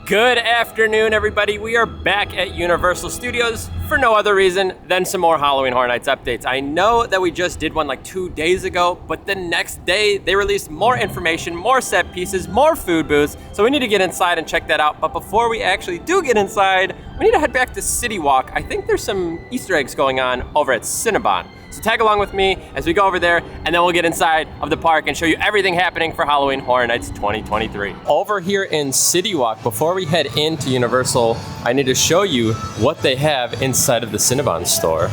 Good afternoon, everybody. We are back at Universal Studios for no other reason than some more Halloween Horror Nights updates. I know that we just did one like 2 days ago, but the next day they released more information, more set pieces, more food booths, so we need to get inside and check that out. But before we actually do get inside, we need to head back to City Walk. I think there's some Easter eggs going on over at Cinnabon. So tag along with me as we go over there, and then we'll get inside of the park and show you everything happening for Halloween Horror Nights 2023. Over here in City Walk, before we head into Universal, I need to show you what they have inside of the Cinnabon store.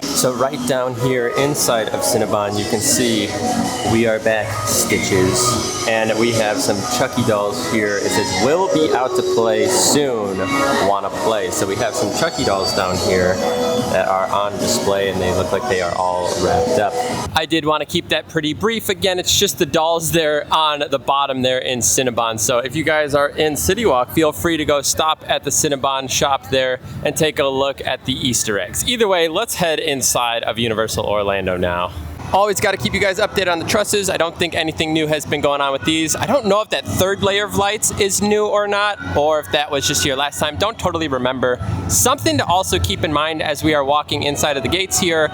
So right down here inside of Cinnabon, you can see we are back Stitches, and we have some Chucky dolls here. It says, will be out to play soon, wanna play. So we have some Chucky dolls down here that are on display, and they look like they are all wrapped up. I did want to keep that pretty brief. Again, it's just the dolls there on the bottom there in Cinnabon. So if you guys are in City Walk, feel free to go stop at the Cinnabon shop there and take a look at the Easter eggs. Either way, let's head inside of Universal Orlando now. Always got to keep you guys updated on the trusses. I don't think anything new has been going on with these. I don't know if that third layer of lights is new or not, or if that was just here last time. Don't totally remember. Something to also keep in mind as we are walking inside of the gates here,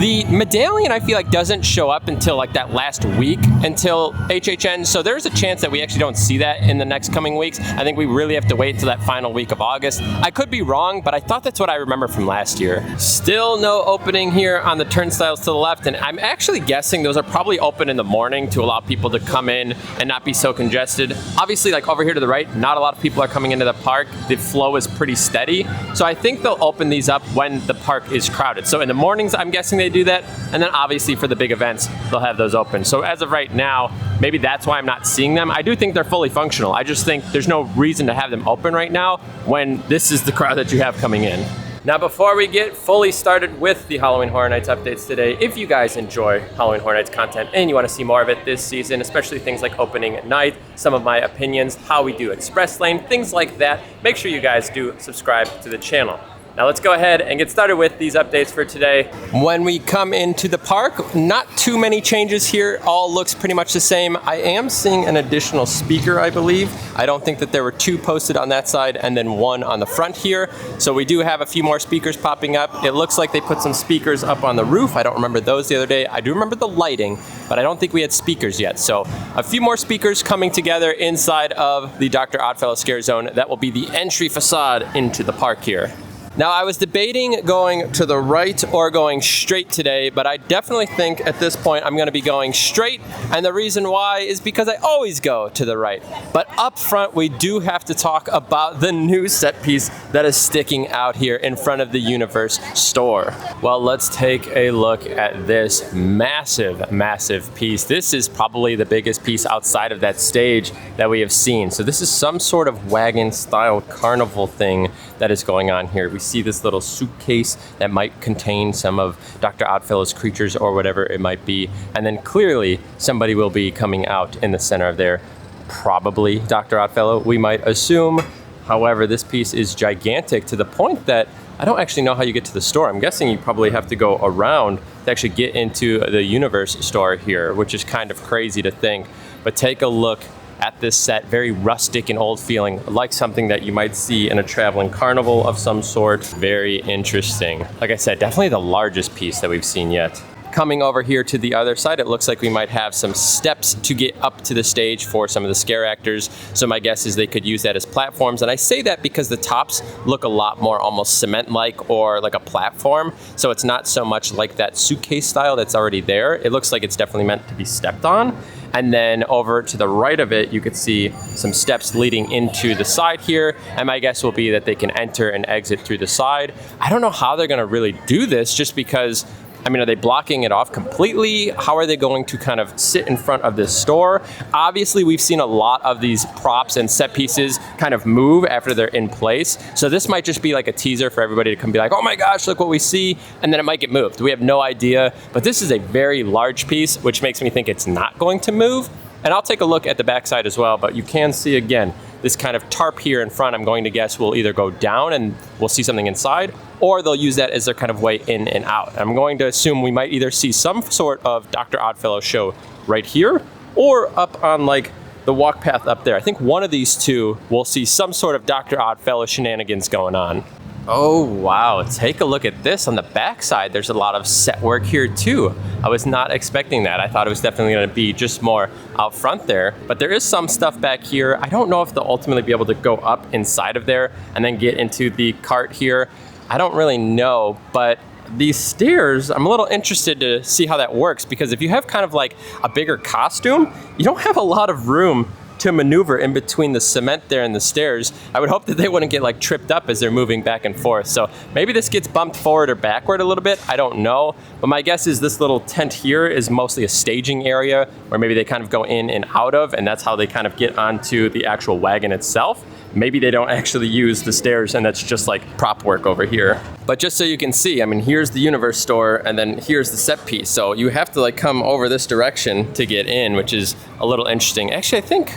the medallion I feel like doesn't show up until like that last week until HHN, so there's a chance that we actually don't see that in the next coming weeks. I think we really have to wait until that final week of August. I could be wrong, but I thought that's what I remember from last year. Still no opening here on the turnstiles to the left, and I'm actually guessing those are probably open in the morning to allow people to come in and not be so congested. Obviously, like over here to the right, not a lot of people are coming into the park. The flow is pretty steady, so I think they'll open these up when the park is crowded. So in the mornings, I'm guessing they do that, and then obviously for the big events, they'll have those open. So as of right now, maybe that's why I'm not seeing them. I do think they're fully functional. I just think there's no reason to have them open right now when this is the crowd that you have coming in. Now, before we get fully started with the Halloween Horror Nights updates today, if you guys enjoy Halloween Horror Nights content and you want to see more of it this season, especially things like opening at night, some of my opinions, how we do Express Lane, things like that, make sure you guys do subscribe to the channel. Now let's go ahead and get started with these updates for today. When we come into the park, not too many changes here. All looks pretty much the same. I am seeing an additional speaker, I believe. I don't think that there were two posted on that side and then one on the front here. So we do have a few more speakers popping up. It looks like they put some speakers up on the roof. I don't remember those the other day. I do remember the lighting, but I don't think we had speakers yet. So a few more speakers coming together inside of the Dr. Oddfellow Scarezone. That will be the entry facade into the park here. Now, I was debating going to the right or going straight today, but I definitely think at this point I'm going to be going straight, and the reason why is because I always go to the right. But up front, we do have to talk about the new set piece that is sticking out here in front of the Universe store. Well, let's take a look at this massive, massive piece. This is probably the biggest piece outside of that stage that we have seen. So this is some sort of wagon-style carnival thing that is going on here. We see this little suitcase that might contain some of Dr. Oddfellow's creatures or whatever it might be. And then clearly somebody will be coming out in the center of there. Probably Dr. Oddfellow, we might assume. However, this piece is gigantic to the point that I don't actually know how you get to the store. I'm guessing you probably have to go around to actually get into the Universe store here, which is kind of crazy to think. But take a look at this set, very rustic and old feeling, like something that you might see in a traveling carnival of some sort. Very interesting. Like I said, definitely the largest piece that we've seen yet. Coming over here to the other side, it looks like we might have some steps to get up to the stage for some of the scare actors. So my guess is they could use that as platforms. And I say that because the tops look a lot more almost cement-like or like a platform. So it's not so much like that suitcase style that's already there. It looks like it's definitely meant to be stepped on. And then over to the right of it, you could see some steps leading into the side here. And my guess will be that they can enter and exit through the side. I don't know how they're gonna really do this, just because, I mean, are they blocking it off completely? How are they going to kind of sit in front of this store? Obviously, we've seen a lot of these props and set pieces kind of move after they're in place. So this might just be like a teaser for everybody to come be like, oh my gosh, look what we see. And then it might get moved. We have no idea. But this is a very large piece, which makes me think it's not going to move. And I'll take a look at the backside as well. But you can see, again, this kind of tarp here in front, I'm going to guess will either go down and we'll see something inside, or they'll use that as their kind of way in and out. I'm going to assume we might either see some sort of Dr. Oddfellow show right here, or up on like the walk path up there. I think one of these two will see some sort of Dr. Oddfellow shenanigans going on. Oh wow, take a look at this on the backside. There's a lot of set work here too. I was not expecting that. I thought it was definitely gonna be just more out front there, but there is some stuff back here. I don't know if they'll ultimately be able to go up inside of there and then get into the cart here. I don't really know, but these stairs, I'm a little interested to see how that works, because if you have kind of like a bigger costume, you don't have a lot of room to maneuver in between the cement there and the stairs. I would hope that they wouldn't get like tripped up as they're moving back and forth. So maybe this gets bumped forward or backward a little bit. I don't know. But my guess is this little tent here is mostly a staging area where maybe they kind of go in and out of, and that's how they kind of get onto the actual wagon itself. Maybe they don't actually use the stairs and that's just like prop work over here. But just so you can see, I mean, here's the Universe store and then here's the set piece. So you have to like come over this direction to get in, which is a little interesting. Actually, I think,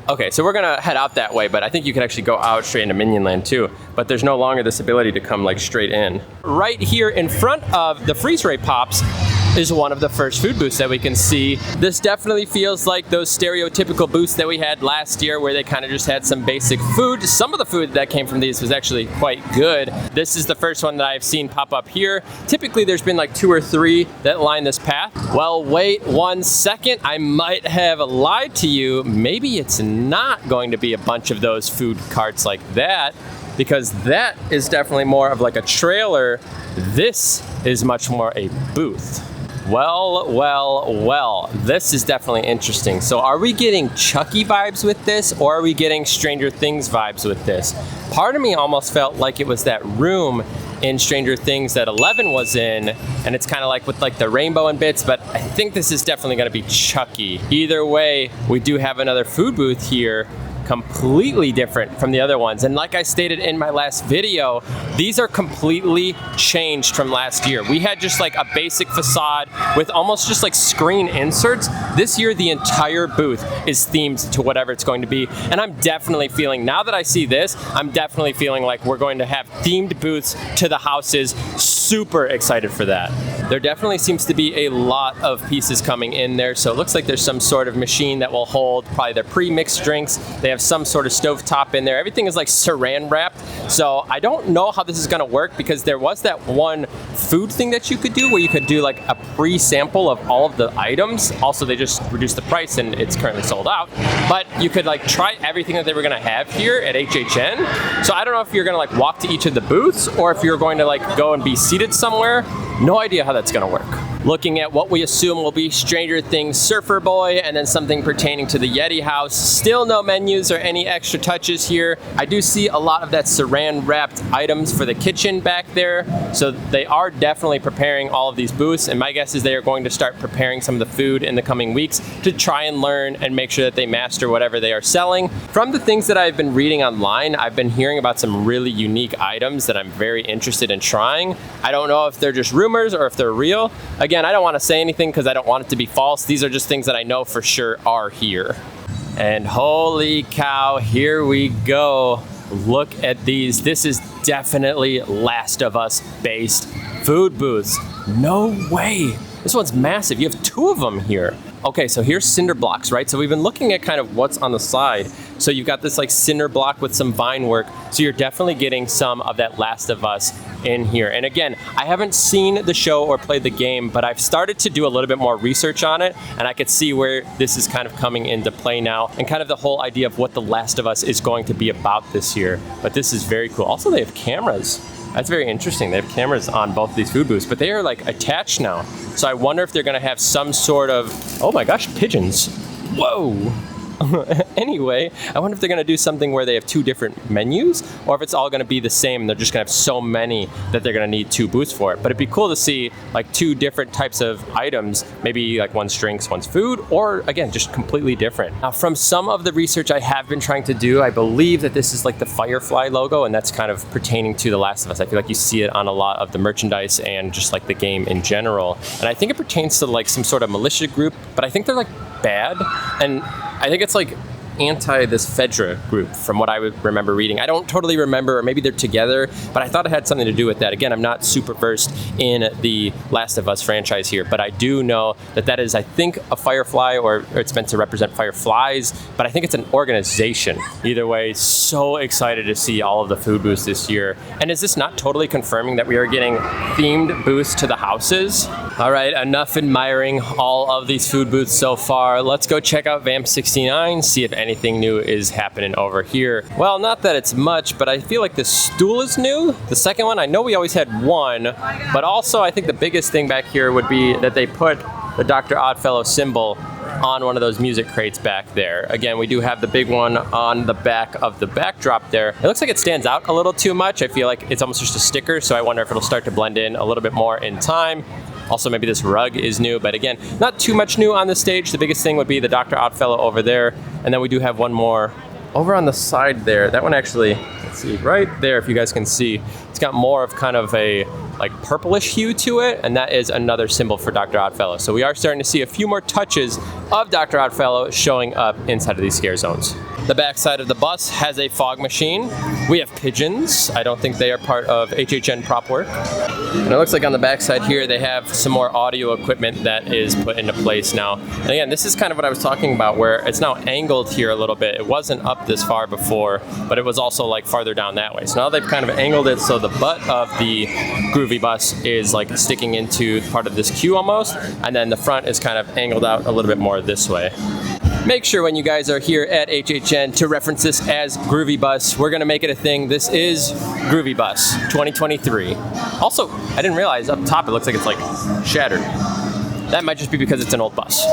okay, so we're gonna head out that way, but I think you can actually go out straight into Minion Land too, but there's no longer this ability to come like straight in. Right here in front of the Freeze Ray Pops is one of the first food booths that we can see. This definitely feels like those stereotypical booths that we had last year where they kind of just had some basic food. Some of the food that came from these was actually quite good. This is the first one that I've seen pop up here. Typically there's been like 2 or 3 that line this path. Well, wait 1 second. I might have lied to you. Maybe it's not going to be a bunch of those food carts like that, because that is definitely more of like a trailer. This is much more a booth. Well, this is definitely interesting. So are we getting Chucky vibes with this, or are we getting Stranger Things vibes with this? Part of me almost felt like it was that room in Stranger Things that Eleven was in, and it's kind of like with like the rainbow and bits, but I think this is definitely gonna be Chucky. Either way, we do have another food booth here, completely different from the other ones. And like I stated in my last video, these are completely changed from last year. We had just like a basic facade with almost just like screen inserts. This year, the entire booth is themed to whatever it's going to be. And I'm definitely feeling, now that I see this, I'm definitely feeling like we're going to have themed booths to the houses. Super excited for that. There definitely seems to be a lot of pieces coming in there. So it looks like there's some sort of machine that will hold probably their pre-mixed drinks. They have some sort of stovetop in there. Everything is like saran wrapped. So I don't know how this is gonna work, because there was that one food thing that you could do where you could do like a pre-sample of all of the items. Also, they just reduced the price and it's currently sold out. But you could like try everything that they were gonna have here at HHN. So I don't know if you're gonna like walk to each of the booths or if you're going to like go and be seated somewhere. No idea how that's gonna work. Looking at what we assume will be Stranger Things Surfer Boy and then something pertaining to the Yeti house. Still no menus or any extra touches here. I do see a lot of that saran wrapped items for the kitchen back there. So they are definitely preparing all of these booths, and my guess is they are going to start preparing some of the food in the coming weeks to try and learn and make sure that they master whatever they are selling. From the things that I've been reading online, I've been hearing about some really unique items that I'm very interested in trying. I don't know if they're just rumors or if they're real. Again, I don't want to say anything because I don't want it to be false. These are just things that I know for sure are here. And holy cow, here we go. Look at these. This is definitely Last of Us based food booths. No way. This one's massive. You have 2 of them here. Okay, so here's cinder blocks, right? So we've been looking at kind of what's on the side. So you've got this like cinder block with some vine work. So you're definitely getting some of that Last of Us in here. And again, I haven't seen the show or played the game, but I've started to do a little bit more research on it, and I could see where this is kind of coming into play now, and kind of the whole idea of what the Last of Us is going to be about this year. But this is very cool. Also, they have cameras. That's very interesting. They have cameras on both of these food booths, but they are like attached now. So I wonder if they're gonna have some sort of, oh my gosh, pigeons. Whoa. Anyway, I wonder if they're gonna do something where they have 2 different menus, or if it's all gonna be the same. They're just gonna have so many that they're gonna need 2 booths for it. But it'd be cool to see like 2 different types of items, maybe like one's drinks, one's food, or again, just completely different. Now, from some of the research I have been trying to do, I believe that this is like the Firefly logo, and that's kind of pertaining to The Last of Us. I feel like you see it on a lot of the merchandise and just like the game in general. And I think it pertains to like some sort of militia group, but I think they're like bad. And I think it's like anti this Fedra group from what I would remember reading. I don't totally remember, or maybe they're together, but I thought it had something to do with that. Again, I'm not super versed in the Last of Us franchise here, but I do know that that is, I think, a firefly, or it's meant to represent fireflies, but I think it's an organization. Either way, so excited to see all of the food booths this year. And is this not totally confirming that we are getting themed booths to the houses? All right, enough admiring all of these food booths so far. Let's go check out Vamp 69, see if anything new is happening over here. Well, not that it's much, but I feel like the stool is new. The second one, I know we always had one, but also I think the biggest thing back here would be that they put the Dr. Oddfellow symbol on one of those music crates back there. Again, we do have the big one on the back of the backdrop there. It looks like it stands out a little too much. I feel like it's almost just a sticker, so I wonder if it'll start to blend in a little bit more in time. Also, maybe this rug is new, but again, not too much new on the stage. The biggest thing would be the Dr. Oddfellow over there, and then we do have one more over on the side there. That one actually, let's see, right there, if you guys can see, it's got more of kind of a like purplish hue to it, and that is another symbol for Dr. Oddfellow. So we are starting to see a few more touches of Dr. Oddfellow showing up inside of these scare zones. The back side of the bus has a fog machine. We have pigeons. I don't think they are part of HHN prop work. And it looks like on the back side here, they have some more audio equipment that is put into place now. And again, this is kind of what I was talking about, where it's now angled here a little bit. It wasn't up this far before, but it was also like farther down that way. So now they've kind of angled it so the butt of the Groovy bus is like sticking into part of this queue almost, and then the front is kind of angled out a little bit more this way. Make sure when you guys are here at HHN to reference this as Groovy Bus. We're gonna make it a thing. This is Groovy Bus 2023. Also, I didn't realize up top it looks like it's like shattered. That might just be because it's an old bus.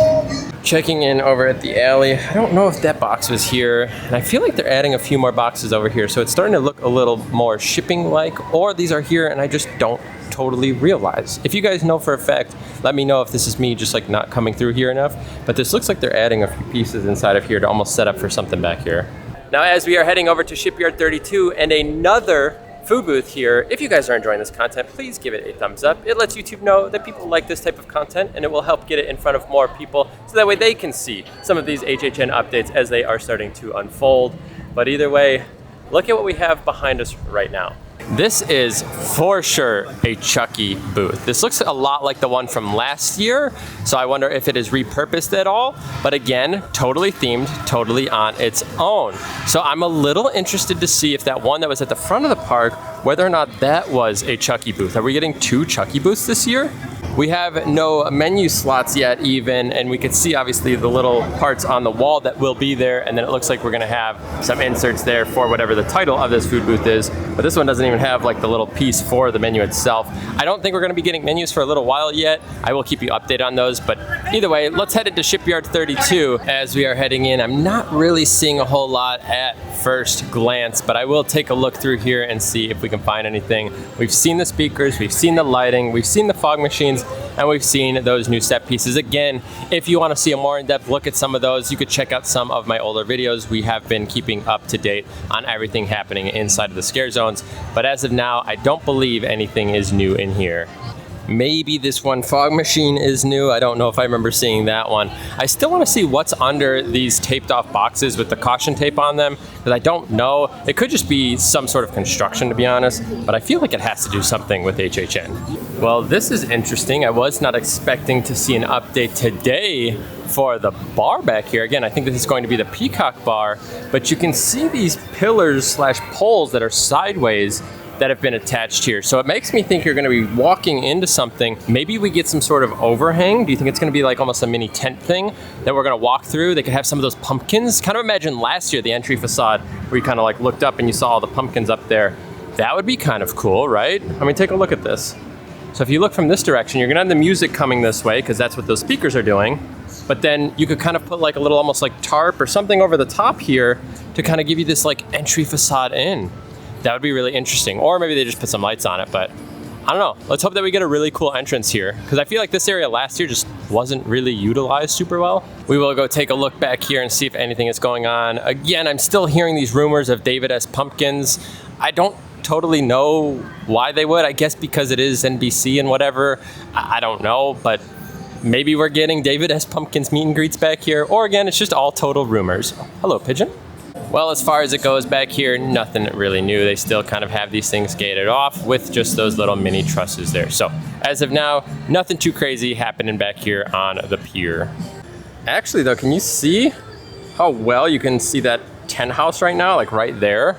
Checking in over at the alley. I don't know if that box was here, and I feel like they're adding a few more boxes over here, so it's starting to look a little more shipping-like, or these are here and I just don't totally realize. If you guys know for a fact, let me know if this is me just like not coming through here enough, but this looks like they're adding a few pieces inside of here to almost set up for something back here. Now, as we are heading over to Shipyard 32 and another food booth here, if you guys are enjoying this content, please give it a thumbs up. It lets YouTube know that people like this type of content, and it will help get it in front of more people so that way they can see some of these HHN updates as they are starting to unfold. But either way, look at what we have behind us right now. This is for sure a Chucky booth. This looks a lot like the one from last year, so I wonder if it is repurposed at all. But again, totally themed, totally on its own. So I'm a little interested to see if that one that was at the front of the park, whether or not that was a Chucky booth. Are we getting 2 Chucky booths this year? We have no menu slots yet even, and we can see obviously the little parts on the wall that will be there, and then it looks like we're gonna have some inserts there for whatever the title of this food booth is, but this one doesn't even have like the little piece for the menu itself. I don't think we're gonna be getting menus for a little while yet. I will keep you updated on those, but either way, let's head into Shipyard 32 as we are heading in. I'm not really seeing a whole lot at first glance, but I will take a look through here and see if we can find anything. We've seen the speakers, we've seen the lighting, we've seen the fog machines, and we've seen those new set pieces. Again, if you want to see a more in-depth look at some of those, you could check out some of my older videos. We have been keeping up to date on everything happening inside of the scare zones, but as of now, I don't believe anything is new in here. Maybe this one fog machine is new. I don't know if I remember seeing that one. I still want to see what's under these taped off boxes with the caution tape on them, because I don't know. It could just be some sort of construction, to be honest, but I feel like it has to do something with HHN. Well, this is interesting. I was not expecting to see an update today for the bar back here. Again, I think this is going to be the Peacock Bar, but you can see these pillars slash poles that are sideways that have been attached here. So it makes me think you're gonna be walking into something. Maybe we get some sort of overhang. Do you think it's gonna be like almost a mini tent thing that we're gonna walk through? They could have some of those pumpkins. Kind of imagine last year, the entry facade, where you kind of like looked up and you saw all the pumpkins up there. That would be kind of cool, right? I mean, take a look at this. So if you look from this direction, you're gonna have the music coming this way, because that's what those speakers are doing. But then you could kind of put like a little almost like tarp or something over the top here to kind of give you this like entry facade in. That would be really interesting. Or maybe they just put some lights on it, but I don't know. Let's hope that we get a really cool entrance here, because I feel like this area last year just wasn't really utilized super well. We will go take a look back here and see if anything is going on. Again, I'm still hearing these rumors of David S. Pumpkins. I don't totally know why they would. I guess because it is NBC and whatever. I don't know, but maybe we're getting David S. Pumpkin's meet and greets back here, or again, it's just all total rumors. Hello, pigeon. Well, as far as it goes back here, nothing really new. They still kind of have these things gated off with just those little mini trusses there. So as of now, nothing too crazy happening back here on the pier. Actually though, can you see how well you can see that tent house right now? Like right there.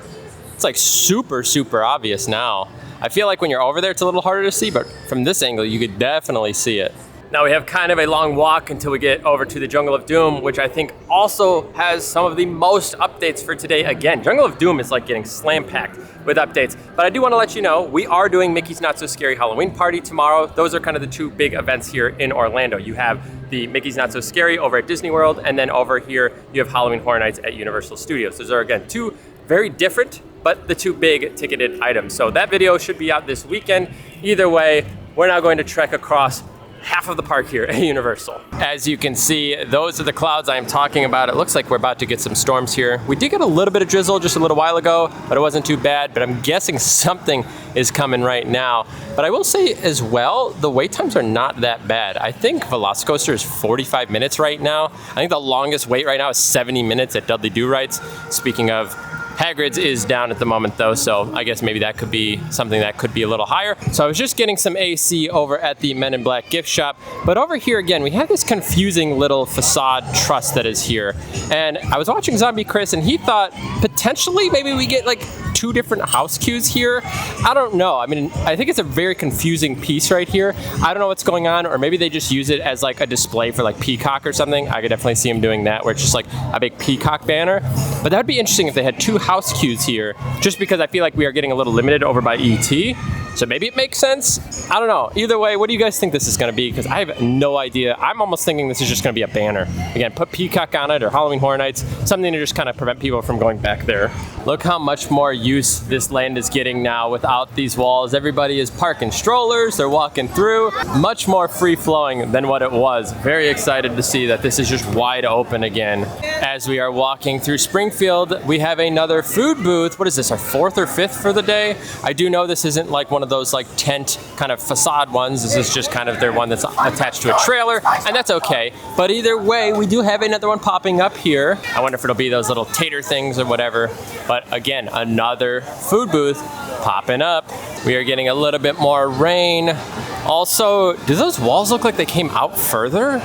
It's like super, super obvious now. I feel like when you're over there, it's a little harder to see, but from this angle, you could definitely see it. Now we have kind of a long walk until we get over to the Jungle of Doom, which I think also has some of the most updates for today. Again, Jungle of Doom is like getting slam-packed with updates. But I do want to let you know, we are doing Mickey's Not So Scary Halloween Party tomorrow. Those are kind of the two big events here in Orlando. You have the Mickey's Not So Scary over at Disney World, and then over here, you have Halloween Horror Nights at Universal Studios. Those are, again, two very different, but the two big ticketed items. So that video should be out this weekend. Either way, we're now going to trek across half of the park here at Universal. As you can see, those are the clouds I am talking about. It looks like we're about to get some storms here. We did get a little bit of drizzle just a little while ago, but it wasn't too bad, but I'm guessing something is coming right now. But I will say as well, the wait times are not that bad. I think Velocicoaster is 45 minutes right now. I think the longest wait right now is 70 minutes at Dudley Do Rights. Speaking of, Hagrid's is down at the moment though, so I guess maybe that could be something that could be a little higher. So I was just getting some AC over at the Men in Black gift shop, but over here again, we have this confusing little facade truss that is here. And I was watching Zombie Chris and he thought potentially maybe we get like 2 different house cues here. I don't know. I mean, I think it's a very confusing piece right here. I don't know what's going on, or maybe they just use it as like a display for like Peacock or something. I could definitely see them doing that, where it's just like a big Peacock banner. But that would be interesting if they had 2 house cues here, just because I feel like we are getting a little limited over by ET. So maybe it makes sense. I don't know. Either way, what do you guys think this is going to be? Because I have no idea. I'm almost thinking this is just going to be a banner. Again, put Peacock on it or Halloween Horror Nights, something to just kind of prevent people from going back there. Look how much more use this land is getting now without these walls. Everybody is parking strollers, they're walking through. Much more free-flowing than what it was. Very excited to see that this is just wide open again. As we are walking through Springfield, we have another food booth. What is this, our 4th or 5th for the day? I do know this isn't like one of those like tent kind of facade ones. This is just kind of their one that's attached to a trailer, and that's okay. But either way, we do have another one popping up here. I wonder if it'll be those little tater things or whatever. But again, another food booth popping up. We are getting a little bit more rain. Also, do those walls look like they came out further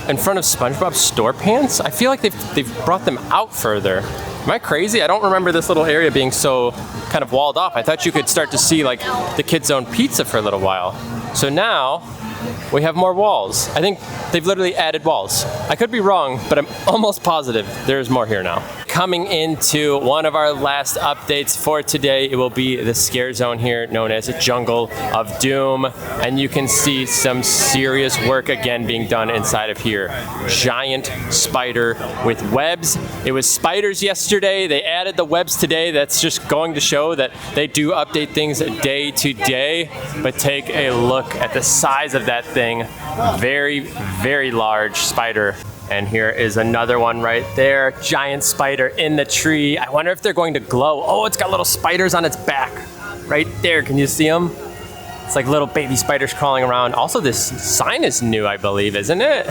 in front of SpongeBob SquarePants? I feel like they've brought them out further. Am I crazy? I don't remember this little area being so kind of walled off. I thought you could start to see like the Kids Zone pizza for a little while. So now we have more walls. I think they've literally added walls. I could be wrong, but I'm almost positive there's more here now. Coming into one of our last updates for today, it will be the Scare Zone here, known as Jungle of Doom. And you can see some serious work again being done inside of here. Giant spider with webs. It was spiders yesterday. They added the webs today. That's just going to show that they do update things day to day. But take a look at the size of that thing. Very, very large spider. And here is another one right there. Giant spider in the tree. I wonder if they're going to glow. Oh, it's got little spiders on its back. Right there, can you see them? It's like little baby spiders crawling around. Also, this sign is new, I believe, isn't it?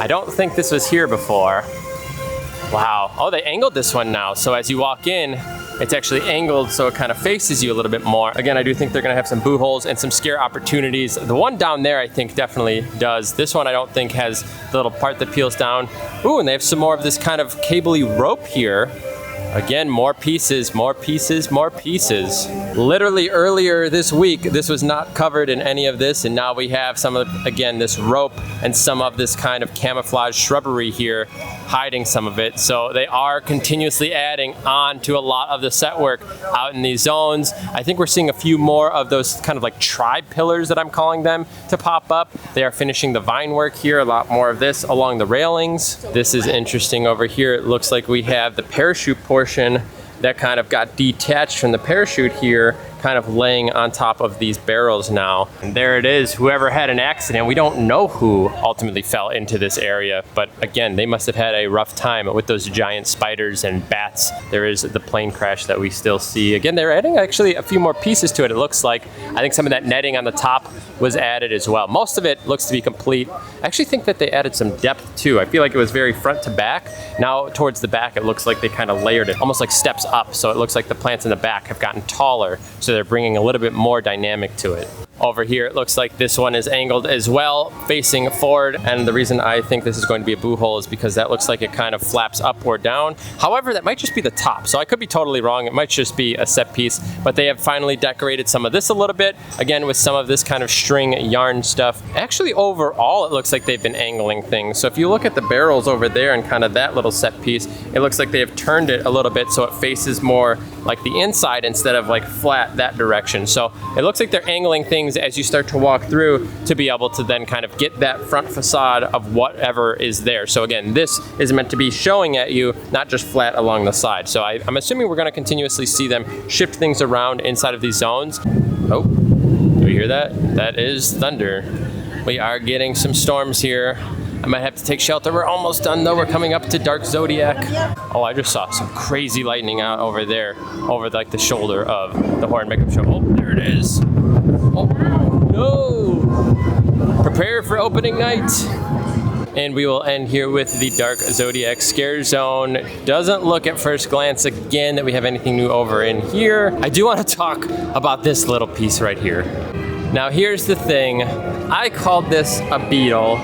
I don't think this was here before. Wow. Oh, they angled this one now. So as you walk in, it's actually angled so it kind of faces you a little bit more. Again, I do think they're gonna have some boo holes and some scare opportunities. The one down there I think definitely does. This one I don't think has the little part that peels down. Ooh, and they have some more of this kind of cabley rope here. Again, more pieces, more pieces, more pieces. Literally earlier this week, this was not covered in any of this, and now we have some of, again, this rope and some of this kind of camouflage shrubbery here hiding some of it. So they are continuously adding on to a lot of the set work out in these zones. I think we're seeing a few more of those kind of like tribe pillars that I'm calling them to pop up. They are finishing the vine work here, a lot more of this along the railings. This is interesting over here. It looks like we have the parachute portion that kind of got detached from the parachute here, kind of laying on top of these barrels now. And there it is, whoever had an accident. We don't know who ultimately fell into this area, but again, they must have had a rough time with those giant spiders and bats. There is the plane crash that we still see. Again, they're adding actually a few more pieces to it, it looks like. I think some of that netting on the top was added as well. Most of it looks to be complete. I actually think that they added some depth too. I feel like it was very front to back. Now towards the back, it looks like they kind of layered it, almost like steps up. So it looks like the plants in the back have gotten taller. So they're bringing a little bit more dynamic to it. Over here, it looks like this one is angled as well, facing forward. And the reason I think this is going to be a boo hole is because that looks like it kind of flaps up or down. However, that might just be the top. So I could be totally wrong. It might just be a set piece, but they have finally decorated some of this a little bit. Again, with some of this kind of string yarn stuff. Actually, overall, it looks like they've been angling things. So if you look at the barrels over there and kind of that little set piece, it looks like they have turned it a little bit so it faces more like the inside instead of like flat that direction. So it looks like they're angling things as you start to walk through to be able to then kind of get that front facade of whatever is there. So again, this is meant to be showing at you, not just flat along the side. So I'm assuming we're going to continuously see them shift things around inside of these zones. Oh, do you hear that? That is thunder. We are getting some storms here. I might have to take shelter. We're almost done though. We're coming up to dark Zodiac. Oh, I just saw some crazy lightning out over there, over like the shoulder of the Horn Makeup Show. Oh, there it is. Oh, no. Prepare for opening night. And we will end here with the Dark Zodiac Scare Zone. Doesn't look at first glance again that we have anything new over in here. I do want to talk about this little piece right here. Now here's the thing. I called this a beetle,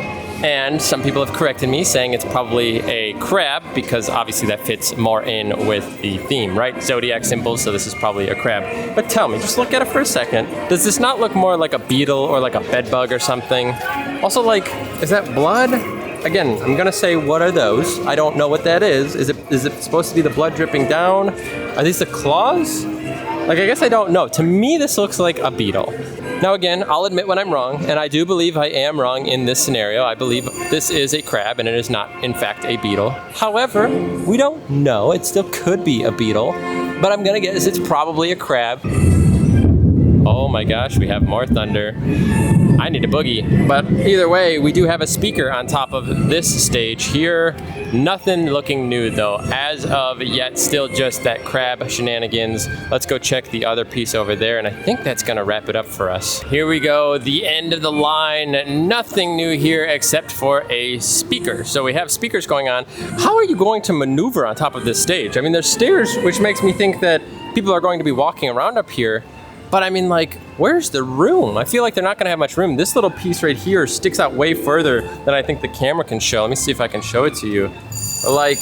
and some people have corrected me saying it's probably a crab because obviously that fits more in with the theme, right? Zodiac symbols, so this is probably a crab. But tell me, just look at it for a second. Does this not look more like a beetle or like a bed bug or something? Also, like, is that blood? Again, I'm gonna say, what are those? I don't know what that is. Is it supposed to be the blood dripping down? Are these the claws? Like, I guess I don't know. To me, this looks like a beetle. Now again, I'll admit when I'm wrong, and I do believe I am wrong in this scenario. I believe this is a crab, and it is not, in fact, a beetle. However, we don't know. It still could be a beetle, but I'm gonna guess it's probably a crab. Oh my gosh, we have more thunder. I need a boogie. But either way, we do have a speaker on top of this stage here. Nothing looking new though. As of yet, still just that crab shenanigans. Let's go check the other piece over there, and I think that's gonna wrap it up for us. Here we go, the end of the line. Nothing new here except for a speaker. So we have speakers going on. How are you going to maneuver on top of this stage? I mean, there's stairs, which makes me think that people are going to be walking around up here. But I mean, like, where's the room? I feel like they're not gonna have much room. This little piece right here sticks out way further than I think the camera can show. Let me see if I can show it to you. Like,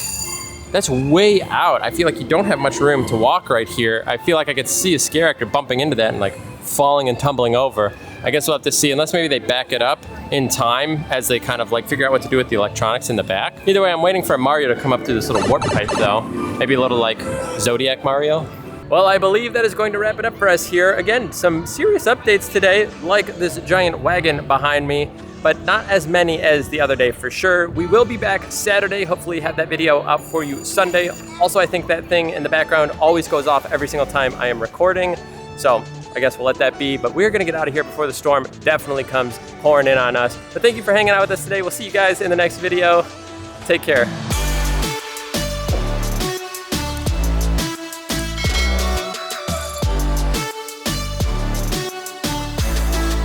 that's way out. I feel like you don't have much room to walk right here. I feel like I could see a scare actor bumping into that and like falling and tumbling over. I guess we'll have to see, unless maybe they back it up in time as they kind of like figure out what to do with the electronics in the back. Either way, I'm waiting for Mario to come up through this little warp pipe though. Maybe a little like Zodiac Mario. Well, I believe that is going to wrap it up for us here. Again, some serious updates today, like this giant wagon behind me, but not as many as the other day for sure. We will be back Saturday, hopefully have that video up for you Sunday. Also, I think that thing in the background always goes off every single time I am recording. So I guess we'll let that be, but we're gonna get out of here before the storm definitely comes pouring in on us. But thank you for hanging out with us today. We'll see you guys in the next video. Take care.